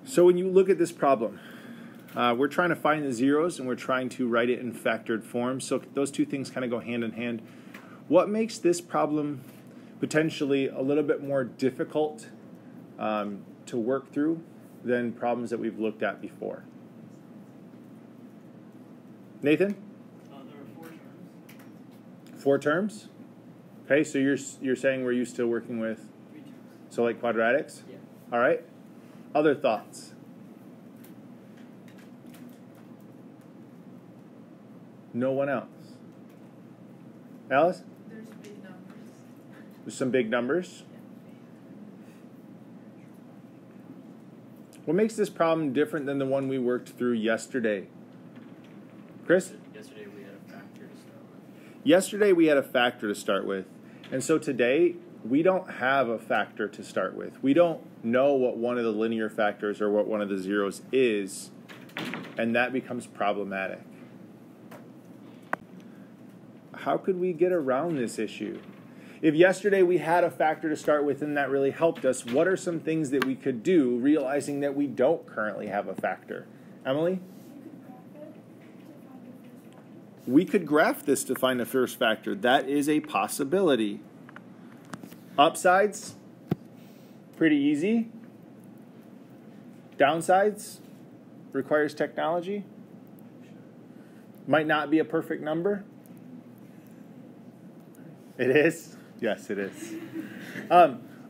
So when you look at this problem, we're trying to find the zeros and we're trying to write it in factored form. So those two things kind of go hand in hand. What makes this problem potentially a little bit more difficult to work through than problems that we've looked at before? Nathan? There are 4 terms. 4 terms? Okay, so you're saying we're used to working with 3 terms. So like quadratics? Yeah. All right. Other thoughts? No one else? Alice? There's big numbers. There's some big numbers. Yeah. What makes this problem different than the one we worked through yesterday? Chris? Yesterday we had a factor to start with. Yesterday we had a factor to start with. And so today we don't have a factor to start with. We don't know what one of the linear factors or what one of the zeros is, and that becomes problematic. How could we get around this issue? If yesterday we had a factor to start with and that really helped us, what are some things that we could do realizing that we don't currently have a factor? Emily? We could graph this to find the first factor. That is a possibility. Upsides? Pretty easy. Downsides? Requires technology. Might not be a perfect number. It is? Yes, it is.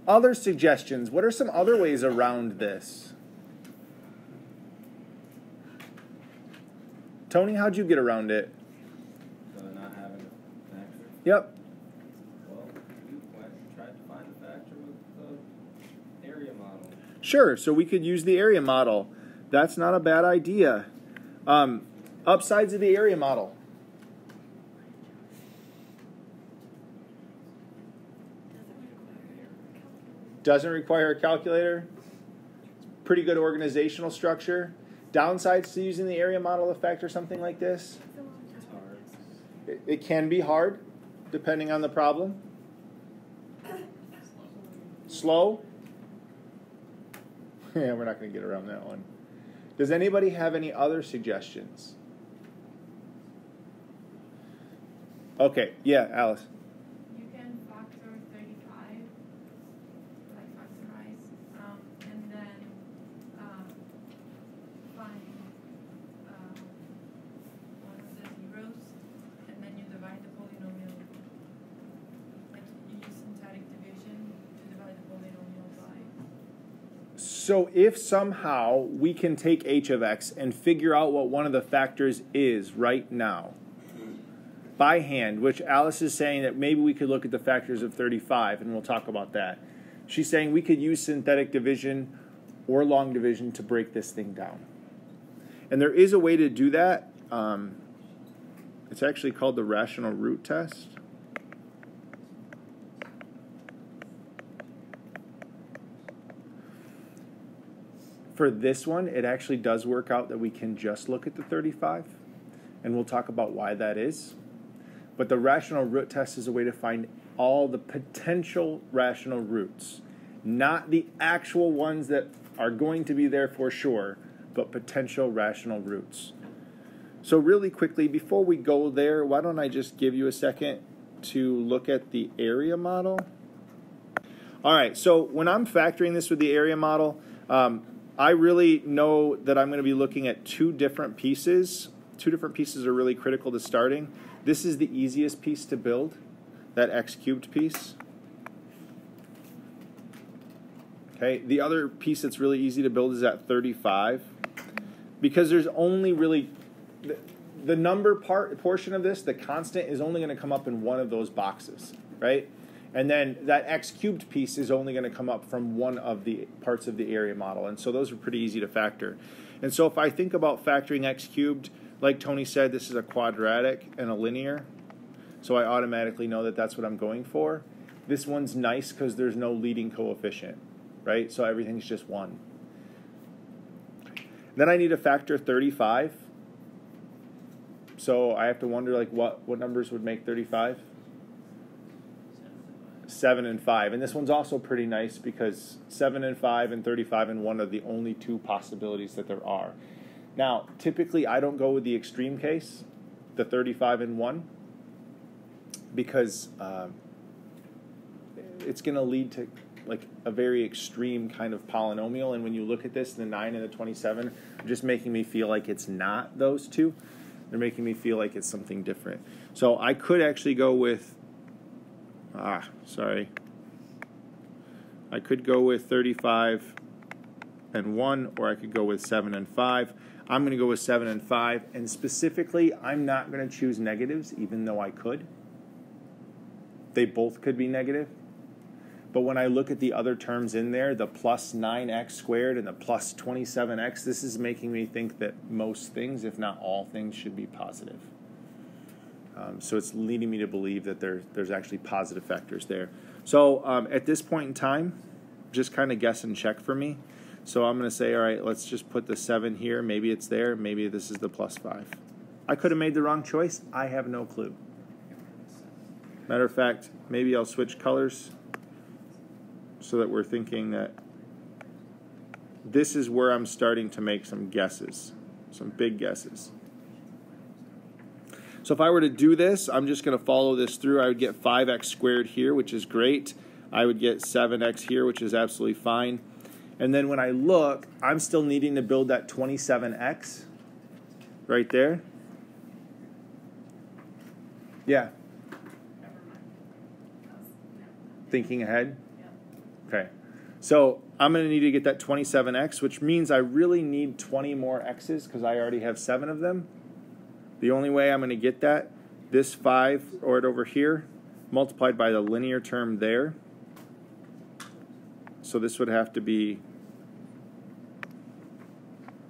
Other suggestions. What are some other ways around this? Tony, how'd you get around it? Not having a factor. Yep. Well, we tried to find a factor with the area model. Sure, so we could use the area model. That's not a bad idea. Upsides of the area model. Doesn't require a calculator. Pretty good organizational structure. Downsides to using the area model to factor something like this? It's hard. It can be hard, depending on the problem. Slow? Yeah, we're not going to get around that one. Does anybody have any other suggestions? Okay, yeah, Alice. You can factor 35, like factorize, and then find one of the zeros, and then you divide the polynomial. Like you use synthetic division to divide the polynomial by. So if somehow we can take h of x and figure out what one of the factors is right now, by hand, which Alice is saying that maybe we could look at the factors of 35, and we'll talk about that. She's saying we could use synthetic division or long division to break this thing down. And there is a way to do that. It's actually called the rational root test. For this one, it actually does work out that we can just look at the 35, and we'll talk about why that is. But the rational root test is a way to find all the potential rational roots, not the actual ones that are going to be there for sure, but potential rational roots. So really quickly, before we go there, why don't I just give you a second to look at the area model? All right, so when I'm factoring this with the area model, I really know that I'm going to be looking at 2 different pieces. 2 different pieces are really critical to starting. This is the easiest piece to build, that x cubed piece. Okay, the other piece that's really easy to build is at 35, because there's only really the number portion of this, the constant, is only going to come up in one of those boxes, right? And then that x cubed piece is only going to come up from one of the parts of the area model, and so those are pretty easy to factor. And so if I think about factoring x cubed, like Tony said, this is a quadratic and a linear, so I automatically know that that's what I'm going for. This one's nice because there's no leading coefficient, right? So everything's just 1. Then I need to factor 35. So I have to wonder, like, what numbers would make 35? 7 7 and 5. And this one's also pretty nice because 7 and 5 and 35 and 1 are the only two possibilities that there are. Now, typically I don't go with the extreme case, the 35 and 1, because it's going to lead to like a very extreme kind of polynomial. And when you look at this, the 9 and the 27 are just making me feel like it's not those two. They're making me feel like it's something different. So I could actually go with, I could go with 35 and 1, or I could go with 7 and 5. I'm going to go with 7 and 5, and specifically, I'm not going to choose negatives, even though I could. They both could be negative. But when I look at the other terms in there, the plus 9x squared and the plus 27x, this is making me think that most things, if not all things, should be positive. So it's leading me to believe that there's actually positive factors there. So at this point in time, just kind of guess and check for me. So I'm going to say, all right, let's just put the 7 here. Maybe it's there. Maybe this is the plus 5. I could have made the wrong choice. I have no clue. Matter of fact, maybe I'll switch colors so that we're thinking that this is where I'm starting to make some guesses, some big guesses. So if I were to do this, I'm just going to follow this through. I would get 5x squared here, which is great. I would get 7x here, which is absolutely fine. And then when I look, I'm still needing to build that 27x right there. Yeah. Thinking ahead? Okay. So I'm going to need to get that 27x, which means I really need 20 more x's because I already have 7 of them. The only way I'm going to get that, this 5 right over here, multiplied by the linear term there. So this would have to be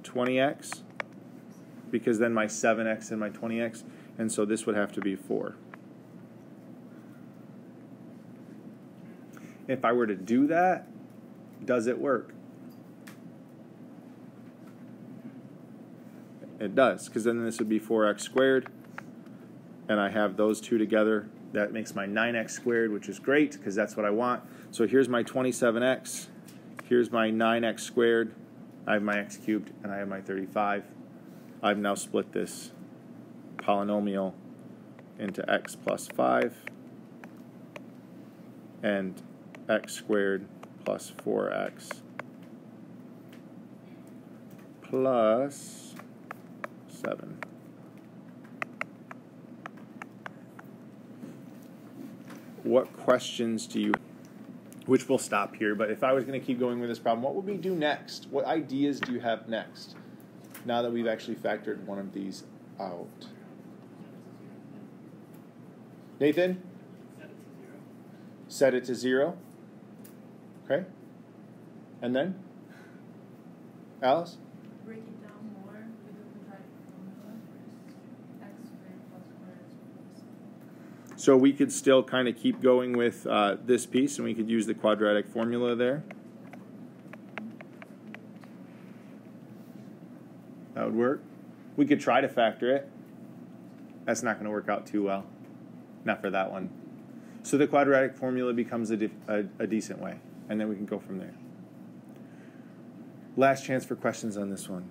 20x, because then my 7x and my 20x, and so this would have to be 4. If I were to do that, does it work? It does, because then this would be 4x squared, and I have those two together. That makes my 9x squared, which is great, because that's what I want. So here's my 27x, here's my 9x squared, I have my x cubed, and I have my 35. I've now split this polynomial into x plus 5 and x squared plus 4x plus 7. What questions do you have? Which we'll stop here, but if I was going to keep going with this problem, what would we do next? What ideas do you have next, now that we've actually factored one of these out? Nathan? Set it to 0. Okay. And then? Alice? Break it down more with the quadratic formula. X squared plus 4x. So we could still kind of keep going with this piece, and we could use the quadratic formula there. That would work. We could try to factor it. That's not going to work out too well. Not for that one. So the quadratic formula becomes a decent way, and then we can go from there. Last chance for questions on this one.